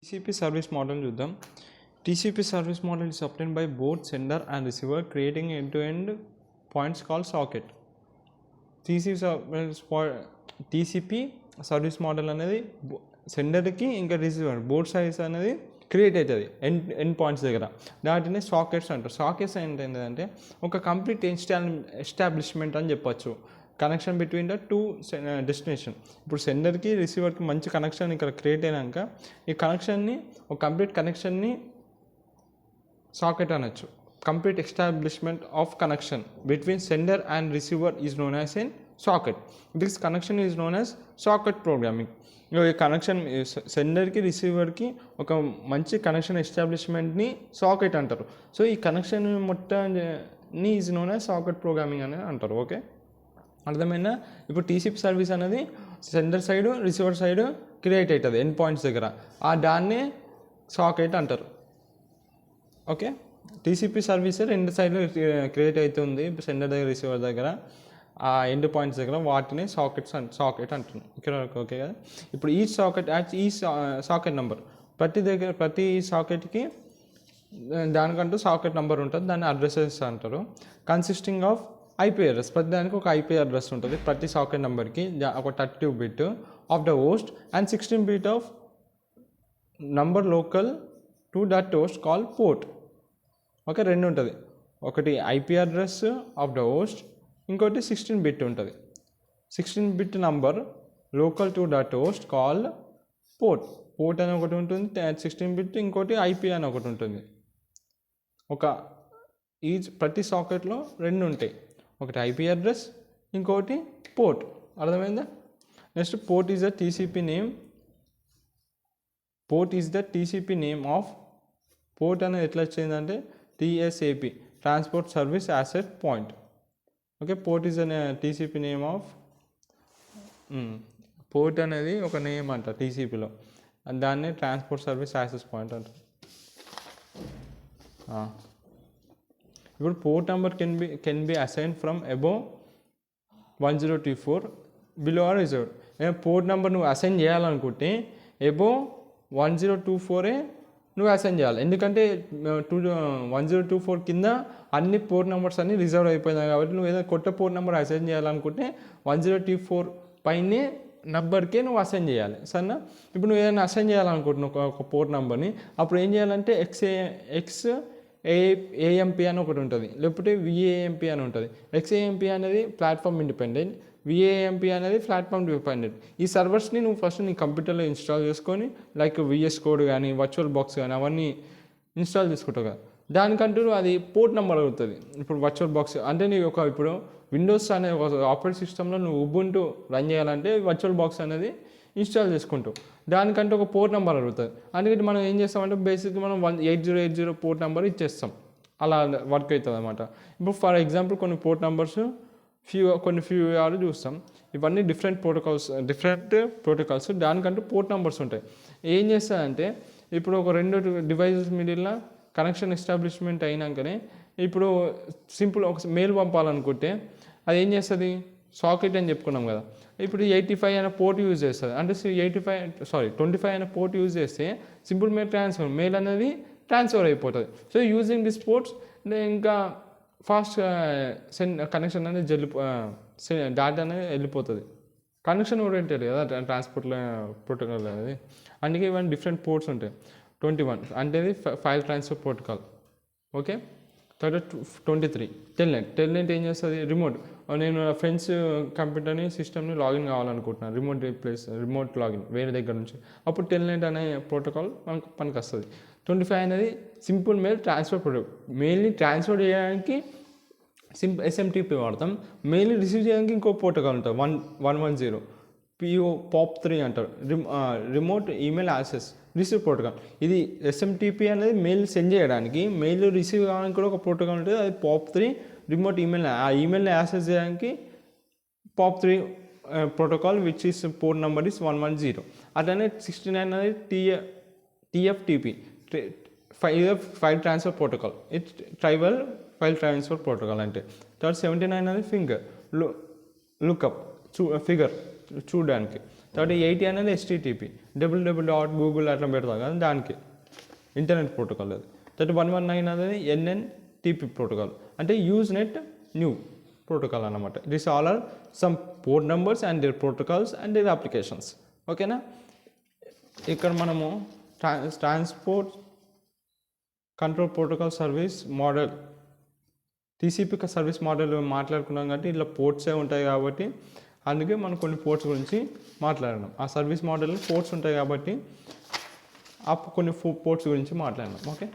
TCP service model చూద్దాం. TCP service model is obtained by both sender and receiver creating end-to-end points called socket. TCP service model అనేది సెండర్కి ఇంకా receiver both sides అనేది create అవుతుంది end points దగ్గర. దాటిని sockets అంటారు. Sockets ఏంటంటే ఒక complete establishment అని చెప్పొచ్చు. Connection between the two destination. ఇప్పుడు సెండర్కి రిసీవర్కి మంచి కనెక్షన్ ఇక్కడ క్రియేట్ అయినాక ఈ కనెక్షన్ని ఒక కంప్లీట్ కనెక్షన్ని సాకెట్ అనొచ్చు. Complete establishment of connection between sender and receiver is known as an socket. This connection is known as socket programming. ఈ కనెక్షన్ సెండర్కి రిసీవర్కి ఒక మంచి కనెక్షన్ ఎస్టాబ్లిష్మెంట్ని సాకెట్ అంటారు. సో ఈ కనెక్షన్ మొత్తాన్ని is known as socket programming అనేది అంటారు. ఓకే, అర్థమైనా? ఇప్పుడు టీసీపీ సర్వీస్ అనేది sender side receiver side create అవుతుంది ఎండ్ పాయింట్స్ దగ్గర. దాన్నే సాకెట్ అంటారు. ఓకే, టీసీపీ సర్వీస్ రెండు సైడ్లు క్రియేట్ అవుతుంది సెండర్ దగ్గర రిసీవర్ దగ్గర ఆ ఎండ్ పాయింట్స్ దగ్గర. వాటిని సాకెట్ అంటున్నాం ఇక్కడ. ఓకే కదా. ఇప్పుడు ఈ సాకెట్ నెంబర్ ప్రతి సాకెట్కి దానికంటూ సాకెట్ నెంబర్ ఉంటుంది. దాన్ని అడ్రసెస్ అంటారు. Consisting of IP address. ప్రతి దానికి ఒక ఐపీ అడ్రస్ ఉంటుంది. ప్రతి సాకెట్ నెంబర్కి ఒక 32 bit of the host and 16 bit of number local to that host call port. Okay, రెండు ఉంటుంది. ఒకటి IP address of the host, ఇంకోటి 16 బిట్ ఉంటుంది. 16 bit number local to that host call port. Port అని ఒకటి ఉంటుంది, 16 బిట్, ఇంకోటి IP అని ఒకటి ఉంటుంది. ప్రతి సాకెట్లో రెండు ఉంటాయి. ఒకటి ఐపీ అడ్రస్, ఇంకోటి పోర్ట్. అర్థమైందా? Next port is the TCP name. Port is the TCP name of. Port అనేది ఎట్లా వచ్చిందంటే TSAP, transport service asset point. Okay, port is అనే టీసీపీ నేమ్ ఆఫ్. పోర్ట్ అనేది ఒక నేమ్ అంట టీసీపీలో. దాన్ని ట్రాన్స్పోర్ట్ సర్వీస్ యాక్సెస్ పాయింట్ అంటారు. ఇప్పుడు port number can be assign from above 1024 below are reserved. Port number నువ్వు అసైన్ చేయాలనుకుంటే అబోవ్ 1024 నువ్వు అసైన్ చేయాలి. ఎందుకంటే 1024 కింద అన్ని పోర్ట్ నెంబర్స్ అన్ని రిజర్వ్ అయిపోయినాయి కాబట్టి నువ్వు ఏదైనా కొత్త పోర్ట్ నెంబర్ అసైన్ చేయాలనుకుంటే 1024 పైనే నెంబర్కే నువ్వు అసైన్ చేయాలి. సరేనా? ఇప్పుడు నువ్వు ఏదైనా అసైన్ చేయాలనుకుంటున్నావు ఒక పోర్ట్ నెంబర్ని, అప్పుడు ఏం చేయాలంటే XAMP అని ఒకటి ఉంటుంది, లేకపోతే VAMP అని ఉంటుంది. XAMP అనేది ప్లాట్ఫామ్ ఇండిపెండెంట్, VAMP అనేది ప్లాట్ఫామ్ డిపెండెంట్. ఈ సర్వర్స్ని నువ్వు ఫస్ట్ నీ కంప్యూటర్లో ఇన్స్టాల్ చేసుకొని లైక్ VS కోడ్ కానీ వర్చువల్ బాక్స్ కానీ అవన్నీ ఇన్స్టాల్ చేసుకుంటావు కదా. దానికంటూ అది పోర్ట్ నెంబర్ అవుతుంది. ఇప్పుడు వర్చువల్ బాక్స్ అంటే నీకు ఇప్పుడు విండోస్ అనే ఒక ఆపరేటింగ్ సిస్టంలో నువ్వు ఉబుంటూ రన్ చేయాలంటే వర్చువల్ బాక్స్ అనేది ఇన్స్టాల్ చేసుకుంటావు. దానికంటే ఒక పోర్ట్ నెంబర్ అడుగుతుంది. అందుకని మనం ఏం చేస్తామంటే బేసిక్గా మనం 8080 పోర్ట్ నెంబర్ ఇచ్చేస్తాం. అలా వర్క్ అవుతుంది అనమాట. ఇప్పుడు ఫర్ ఎగ్జాంపుల్ కొన్ని పోర్ట్ నెంబర్స్ ఫ్యూ ఆర్ చూస్తాం. ఇవన్నీ డిఫరెంట్ ప్రోటోకాల్స్. దానికంటూ పోర్ట్ నెంబర్స్ ఉంటాయి. ఏం చేస్తారంటే ఇప్పుడు ఒక 2 డివైజెస్ మిడిల్లో కనెక్షన్ ఎస్టాబ్లిష్మెంట్ అయినాకనే ఇప్పుడు సింపుల్ ఒక మెయిల్ పంపాలనుకుంటే అది ఏం చేస్తుంది, సాకెట్ అని చెప్పుకున్నాం కదా. ఇప్పుడు 85 అనే పోర్ట్ యూజ్ చేస్తుంది. అంటే 25 అనే పోర్ట్ యూజ్ చేస్తే సింపుల్ మెయిల్ అనేది ట్రాన్స్ఫర్ అయిపోతుంది. సో యూజింగ్ దిస్ పోర్ట్స్ ఇంకా ఫాస్ట్ కనెక్షన్ అనేది డేటా అనేది వెళ్ళిపోతుంది. కనెక్షన్ ఓరియంటెడ్ కదా ట్రాన్స్పోర్ట్లో ప్రోటోకాల్ అనేది. అందుకే ఇవన్నీ డిఫరెంట్ పోర్ట్స్ ఉంటాయి. 21 అంటే ఫైల్ ట్రాన్స్ఫర్ ప్రోటోకాల్. ఓకే, తర్వాత 23 టెల్నెట్ ఏం చేస్తుంది, రిమోట్. నేను నా ఫ్రెండ్స్ కంప్యూటర్ని సిస్టమ్ని లాగిన్ కావాలనుకుంటున్నాను, రిమోట్ లాగిన్ వేరే దగ్గర నుంచి. అప్పుడు టెల్నెట్ అనే ప్రోటోకాల్ మనకు వస్తుంది. 25 అనేది సింపుల్ మెయిల్ ట్రాన్స్ఫర్ ప్రోటోకాల్. మెయిల్ని ట్రాన్స్ఫర్ చేయడానికి SMTP వాడతాం. మెయిల్ని రిసీవ్ చేయడానికి ఇంకో ప్రోటోకాల్ ఉంటుంది 110 POP3 అంటారు, remote email access receive protocol. ఇది SMTP అనేది మెయిల్ సెండ్ చేయడానికి, మెయిల్ రిసీవ్ కావడానికి కూడా ఒక ప్రోటోకాల్ ఉంటుంది. అది POP3 రిమోట్ ఈమెయిల్. ఆ ఈమెయిల్ని యాక్సెస్ చేయడానికి POP3 protocol which is port number is 110. అట్లనే 69 అనేది TFTP file transfer protocol. It tribal file transfer protocol అంటే. తర్వాత 79 అనేది ఫింగర్ లుకప్ ఫిగర్ చూడడానికి. తర్వాత 80 అనేది STTP www.google అట్లా పెడతాం కదా దానికి ఇంటర్నెట్ ప్రోటోకాల్ అది. 119 అనేది NNTP ప్రోటోకాల్ అంటే యూజ్ నెట్ న్యూ ప్రోటోకాల్ అన్నమాట. This all are some port numbers and their protocols and their applications. ఓకేనా. ఇక్కడ మనము transport control protocol service model TCP service model మాట్లాడుకున్నాం కాబట్టి ఇట్లా పోర్ట్సే ఉంటాయి కాబట్టి అందుకే మనం కొన్ని పోర్ట్స్ గురించి మాట్లాడినాం. ఆ సర్వీస్ మోడల్ పోర్ట్స్ ఉంటాయి కాబట్టి కొన్ని పోర్ట్స్ గురించి మాట్లాడినాం. ఓకే.